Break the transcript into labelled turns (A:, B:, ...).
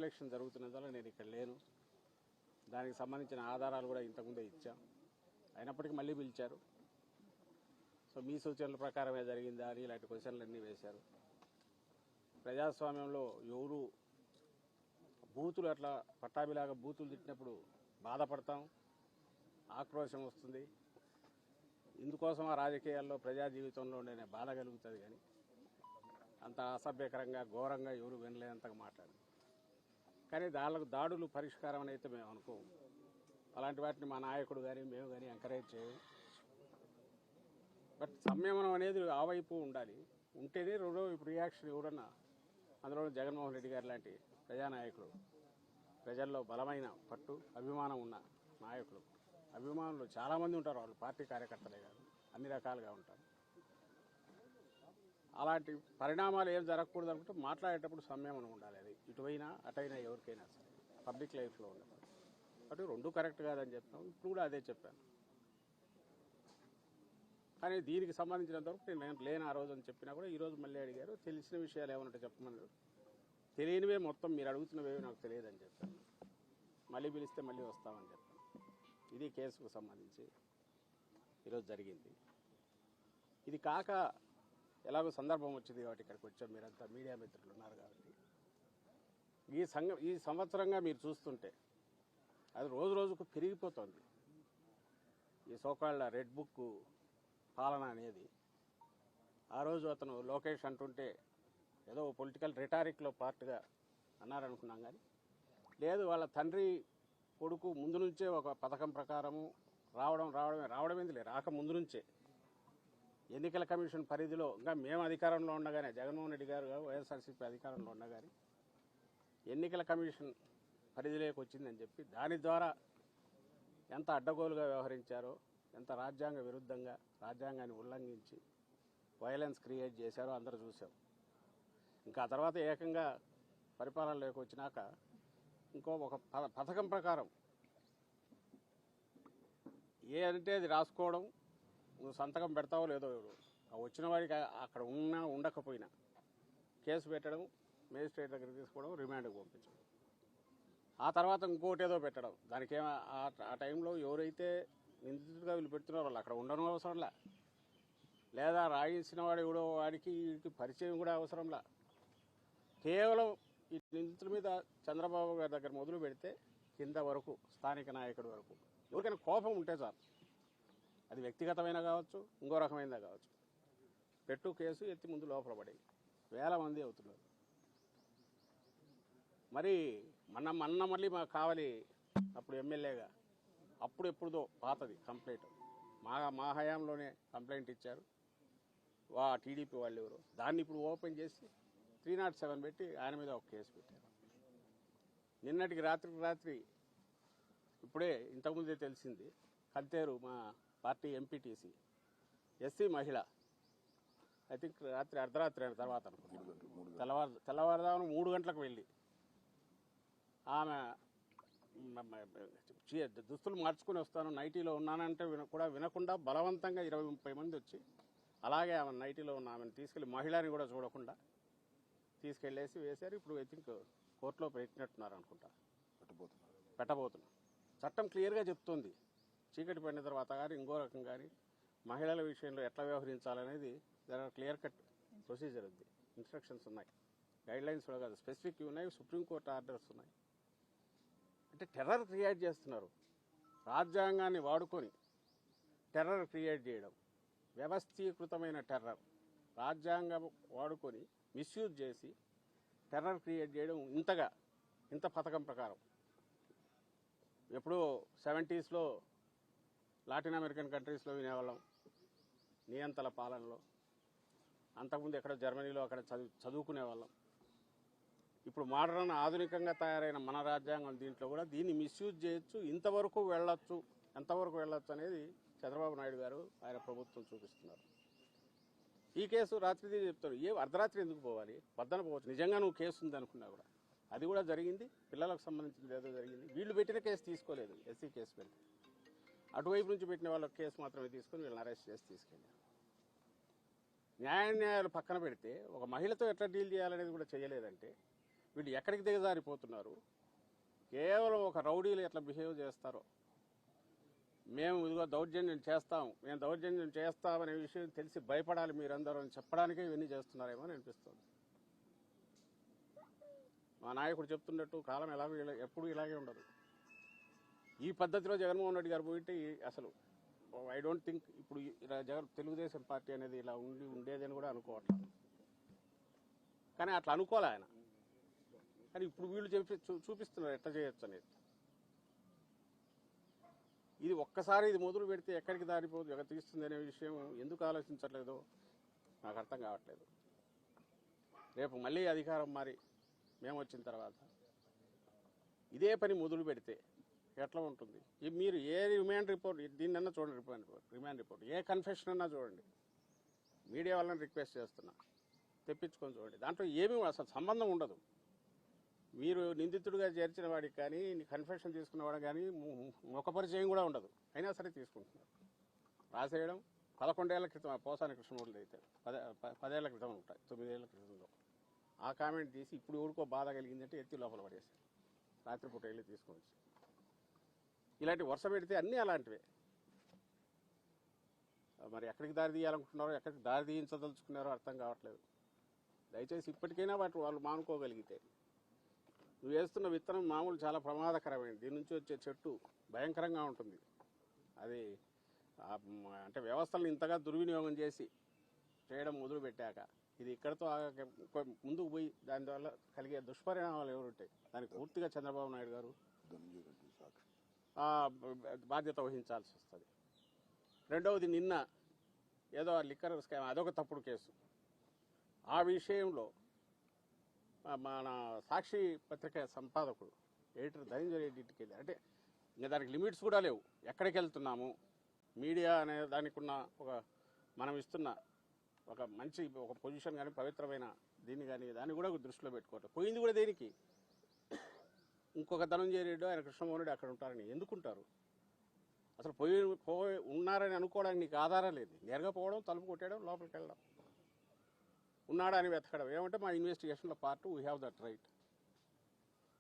A: Election జరుగుతున్నందువల్ల నేను ఇక్కడ లేను. దానికి సంబంధించిన ఆధారాలు కూడా ఇంతకుముందే ఇచ్చాం. అయినప్పటికీ మళ్ళీ పిలిచారు. సో మీ సూచనల ప్రకారమే జరిగిందా అని ఇలాంటి క్వశ్చన్లన్నీ వేశారు. ప్రజాస్వామ్యంలో ఎవరు బూతులు అట్లా పట్టాభిలాగా బూతులు తిట్టినప్పుడు బాధపడతాం, ఆక్రోశం వస్తుంది. ఇందుకోసం ఆ రాజకీయాల్లో ప్రజా జీవితంలో ఉండే బాధ కలుగుతుంది. కానీ అంత అసభ్యకరంగా ఘోరంగా ఎవరు వినలేనంతగా మాట్లాడు. కానీ దాడులు పరిష్కారం అని అయితే మేము అనుకోము. అలాంటి వాటిని మా నాయకుడు కానీ మేము కానీ ఎంకరేజ్ చేయము. బట్ సంయమనం అనేది ఆ వైపు ఉండాలి. ఉంటేనే రెండో ఇప్పుడు రియాక్షన్ ఎవరన్నా, అందులో జగన్మోహన్ రెడ్డి గారు లాంటి ప్రజానాయకుడు, ప్రజల్లో బలమైన పట్టు అభిమానం ఉన్న నాయకులు, అభిమానులు చాలామంది ఉంటారు. వాళ్ళు పార్టీ కార్యకర్తలే కాదు, అన్ని రకాలుగా ఉంటారు. అలాంటి పరిణామాలు ఏం జరగకూడదు అనుకుంటే మాట్లాడేటప్పుడు సంయమనం ఉండాలి. అది ఇటువైనా అటైనా ఎవరికైనా సరే పబ్లిక్ లైఫ్లో ఉండదు. అటు రెండు కరెక్ట్ కాదని చెప్తాం. ఇప్పుడు కూడా అదే చెప్పాను. కానీ దీనికి సంబంధించినంతవరకు నేను లేని ఆ రోజు అని చెప్పినా కూడా ఈరోజు మళ్ళీ అడిగారు. తెలిసిన విషయాలు ఏమన్నా చెప్పమన్నారు. తెలియనివే మొత్తం మీరు అడుగుతున్నవేవి నాకు తెలియదని చెప్పాను. మళ్ళీ పిలిస్తే మళ్ళీ వస్తామని చెప్పాను. ఇది కేసుకు సంబంధించి ఈరోజు జరిగింది. ఇది కాక ఎలాగో సందర్భం వచ్చింది కాబట్టి ఇక్కడికి వచ్చాం. మీరంతా మీడియా మిత్రులు ఉన్నారు కాబట్టి ఈ సంవత్సరంగా మీరు చూస్తుంటే అది రోజు రోజుకు పెరిగిపోతుంది. ఈ సోకాళ్ళ రెడ్ బుక్ పాలన అనేది ఆ రోజు అతను లోకేష్ అంటుంటే ఏదో పొలిటికల్ రిటారిక్లో పార్ట్గా అన్నారనుకున్నాం. కానీ లేదు, వాళ్ళ తండ్రి కొడుకు ముందు నుంచే ఒక పథకం ప్రకారము రావడమేంది రాక ముందు నుంచే ఎన్నికల కమిషన్ పరిధిలో ఇంకా మేము అధికారంలో ఉండగానే, జగన్మోహన్ రెడ్డి గారు వైఎస్ఆర్సీపీ అధికారంలో ఉండగానే ఎన్నికల కమిషన్ పరిధిలోకి వచ్చిందని చెప్పి దాని ద్వారా ఎంత అడ్డగోలుగా వ్యవహరించారో, ఎంత రాజ్యాంగ విరుద్ధంగా రాజ్యాంగాన్ని ఉల్లంఘించి వైలెన్స్ క్రియేట్ చేశారో అందరూ చూసాం. ఇంకా ఆ తర్వాత ఏకంగా పరిపాలనలోకి వచ్చినాక ఇంకో ఒక పథకం ప్రకారం ఏ అంటే అది రాసుకోవడం, నువ్వు సంతకం పెడతావో లేదో వచ్చిన వాడికి అక్కడ ఉన్నా ఉండకపోయినా కేసు పెట్టడం, మేజిస్ట్రేట్ దగ్గర తీసుకోవడం, రిమాండ్కి పంపించడం. ఆ తర్వాత ఇంకోటి ఏదో పెట్టడం. దానికి ఆ టైంలో ఎవరైతే నిందితుడిగా వీళ్ళు పెడుతున్నారో వాళ్ళు అక్కడ ఉండడం అవసరంలా, లేదా రాయించిన వాడు ఎవడో వాడికి వీడికి పరిచయం కూడా అవసరంలా. కేవలం ఈ నిందితుల మీద చంద్రబాబు గారి దగ్గర మొదలు పెడితే కింద వరకు స్థానిక నాయకుడి వరకు ఎవరికైనా కోపం ఉంటే చాలు. అది వ్యక్తిగతమైన కావచ్చు, ఇంకో రకమైనదా కావచ్చు. పెట్టు కేసు ఎత్తి ముందు లోపల పడి వేల మంది అవుతున్నారు. మరి మొన్న మళ్ళీ మాకు కావాలి అప్పుడు ఎమ్మెల్యేగా, అప్పుడు ఎప్పుడుదో పాతది కంప్లైంట్ మా హయాంలోనే కంప్లైంట్ ఇచ్చారు టీడీపీ వాళ్ళు ఎవరు. దాన్ని ఇప్పుడు ఓపెన్ చేసి 307 పెట్టి ఆయన మీద ఒక కేసు పెట్టారు. నిన్నటికి రాత్రి ఇప్పుడే ఇంతకుముందే తెలిసింది, కంతేరు మా పార్టీ ఎంపీటీసీ ఎస్సీ మహిళ, ఐ థింక్ రాత్రి అర్ధరాత్రి తర్వాత అనుకుంటున్నాను, తెల్లవారుదామున 3 గంటలకు వెళ్ళి ఆమె దుస్తులు మార్చుకుని వస్తాను, నైటీలో ఉన్నానంటే కూడా వినకుండా బలవంతంగా 20-30 మంది వచ్చి అలాగే ఆమె నైటీలో ఉన్న ఆమెను తీసుకెళ్లి, మహిళని కూడా చూడకుండా తీసుకెళ్లేసి వేశారు. ఇప్పుడు ఐ థింక్ కోర్టులో పెట్టినట్టున్నారు అనుకుంటా, పెట్టబోతున్నారు. చట్టం క్లియర్గా చెప్తుంది, చీకటి పడిన తర్వాత కానీ ఇంకో రకం కానీ మహిళల విషయంలో ఎట్లా వ్యవహరించాలనేది క్లియర్ కట్ ప్రొసీజర్ ఉంది, ఇన్స్ట్రక్షన్స్ ఉన్నాయి, గైడ్ లైన్స్ కూడా కాదు, స్పెసిఫిక్ ఉన్నాయి, సుప్రీంకోర్టు ఆర్డర్స్ ఉన్నాయి. అంటే టెర్రర్ క్రియేట్ చేస్తున్నారు. రాజ్యాంగాన్ని వాడుకొని టెర్రర్ క్రియేట్ చేయడం, వ్యవస్థీకృతమైన టెర్రర్, రాజ్యాంగం వాడుకొని మిస్యూజ్ చేసి టెర్రర్ క్రియేట్ చేయడం ఇంత పథకం ప్రకారం. ఎప్పుడో 70s లాటిన్ అమెరికన్ కంట్రీస్లో వినేవాళ్ళం నియంతల పాలనలో. అంతకుముందు ఎక్కడ జర్మనీలో అక్కడ చదువుకునేవాళ్ళం. ఇప్పుడు మోడర్న్ ఆధునికంగా తయారైన మన రాజ్యాంగం దీంట్లో కూడా దీన్ని మిస్యూజ్ చేయొచ్చు, ఎంతవరకు వెళ్ళొచ్చు అనేది చంద్రబాబు నాయుడు గారు ఆయన ప్రభుత్వం చూపిస్తున్నారు. ఈ కేసు రాత్రిది చెప్తారు, అర్ధరాత్రి ఎందుకు పోవాలి, పొద్దున పోవచ్చు. నిజంగా నువ్వు కేసు ఉంది అనుకున్నా కూడా అది కూడా జరిగింది. పిల్లలకు సంబంధించింది ఏదో జరిగింది. వీళ్ళు పెట్టిన కేసు తీసుకోలేదు, ఎస్సీ కేసు పెట్టి అటువైపు నుంచి పెట్టిన వాళ్ళ కేసు మాత్రమే తీసుకుని వీళ్ళని అరెస్ట్ చేసి తీసుకెళ్ళారు. న్యాయాలు పక్కన పెడితే ఒక మహిళతో ఎట్లా డీల్ చేయాలనేది కూడా చేయలేదంటే వీళ్ళు ఎక్కడికి దిగజారిపోతున్నారు. కేవలం ఒక రౌడీలు ఎట్లా బిహేవ్ చేస్తారో, మేము ఇదిగో దౌర్జన్యం చేస్తాం, మేము దౌర్జన్యం చేస్తామనే విషయం తెలిసి భయపడాలి మీరందరూ అని చెప్పడానికే ఇవన్నీ చేస్తున్నారేమో అని అనిపిస్తుంది. మా నాయకుడు చెప్తున్నట్టు కాలం ఎప్పుడు ఇలాగే ఉండదు. ఈ పద్ధతిలో జగన్మోహన్ రెడ్డి గారు పోయింటే అసలు ఐ డోంట్ థింక్ ఇప్పుడు తెలుగుదేశం పార్టీ అనేది ఇలా ఉండేదని కూడా అనుకోవట్లేదు. కానీ అట్లా అనుకోలే ఆయన. కానీ ఇప్పుడు వీళ్ళు చూపిస్తున్నారు ఎట్లా చేయొచ్చు అనేది. ఇది ఒక్కసారి ఇది మొదలు పెడితే ఎక్కడికి తీస్తుంది అనే విషయం ఎందుకు ఆలోచించట్లేదో నాకు అర్థం కావట్లేదు. రేపు మళ్ళీ అధికారం మారి మేము వచ్చిన తర్వాత ఇదే పని మొదలు పెడితే ఎట్లా ఉంటుంది? మీరు ఏ రిమాండ్ రిపోర్ట్ దీన్నన్నా చూడండి, రిమాండ్ రిపోర్ట్ ఏ కన్ఫెషన్ అన్నా చూడండి. మీడియా వాళ్ళని రిక్వెస్ట్ చేస్తున్నా, తెప్పించుకొని చూడండి. దాంట్లో ఏమీ అసలు సంబంధం ఉండదు. మీరు నిందితుడిగా చేర్చిన వాడికి కానీ కన్ఫెషన్ తీసుకున్నవాడు కానీ ముఖపరిచయం కూడా ఉండదు, అయినా సరే తీసుకుంటున్నారు. రాసేయడం 11 ఏళ్ల క్రితం పోసాని కృష్ణమూర్తి అయితే 10 ఏళ్ల క్రితం ఉంటాయి, 9 ఏళ్ల క్రితంలో ఆ కామెంట్ తీసి ఇప్పుడు ఎవరికో బాధ కలిగిందంటే ఎత్తి లోపల పడేసారు, రాత్రిపూట వెళ్ళి తీసుకొని. ఇలాంటి వరుస పెడితే అన్నీ అలాంటివే. మరి ఎక్కడికి దారి తీయాలనుకుంటున్నారో, ఎక్కడికి దారి తీయించదలుచుకున్నారో అర్థం కావట్లేదు. దయచేసి ఇప్పటికైనా వాళ్ళు మానుకోగలిగితే. నువ్వు వేస్తున్న విత్తనం మామూలు చాలా ప్రమాదకరమైనది. దీని నుంచి వచ్చే చెట్టు భయంకరంగా ఉంటుంది. అది అంటే వ్యవస్థలను ఇంతగా దుర్వినియోగం చేసి చేయడం మొదలు పెట్టాక ఇది ఇక్కడతో ముందుకు పోయి దానివల్ల కలిగే దుష్పరిణామాలు ఎవరుంటాయి, దానికి పూర్తిగా చంద్రబాబు నాయుడు గారు బాధ్యత వహించాల్సి వస్తుంది. రెండవది, నిన్న ఏదో లిక్కర్ స్కామ్ అదొక తప్పుడు కేసు. ఆ విషయంలో మన సాక్షి పత్రిక సంపాదకుడు ఎడిటర్ ధనంజయ రెడ్డి ఇంటికి వెళ్ళి, అంటే ఇంకా దానికి లిమిట్స్ కూడా లేవు. ఎక్కడికి వెళ్తున్నాము, మీడియా అనే దానికి ఉన్న మనం ఇస్తున్న ఒక మంచి పొజిషన్ కానీ, పవిత్రమైన దీన్ని కానీ దాన్ని కూడా దృష్టిలో పెట్టుకోవటం. పోయింది కూడా దేనికి? ఇంకొక ధనంజయ రెడ్డి ఆయన కృష్ణమోహన్ రెడ్డి అక్కడ ఉంటారని. ఎందుకుంటారు? అసలు ఉన్నారని అనుకోవడానికి నీకు ఆధారం లేదు. నేరుగా పోవడం, తలుపు కొట్టేయడం, లోపలికి వెళ్ళడం, ఉన్నాడా అని వెతకడం. ఏమంటే మా ఇన్వెస్టిగేషన్లో part, we have that right.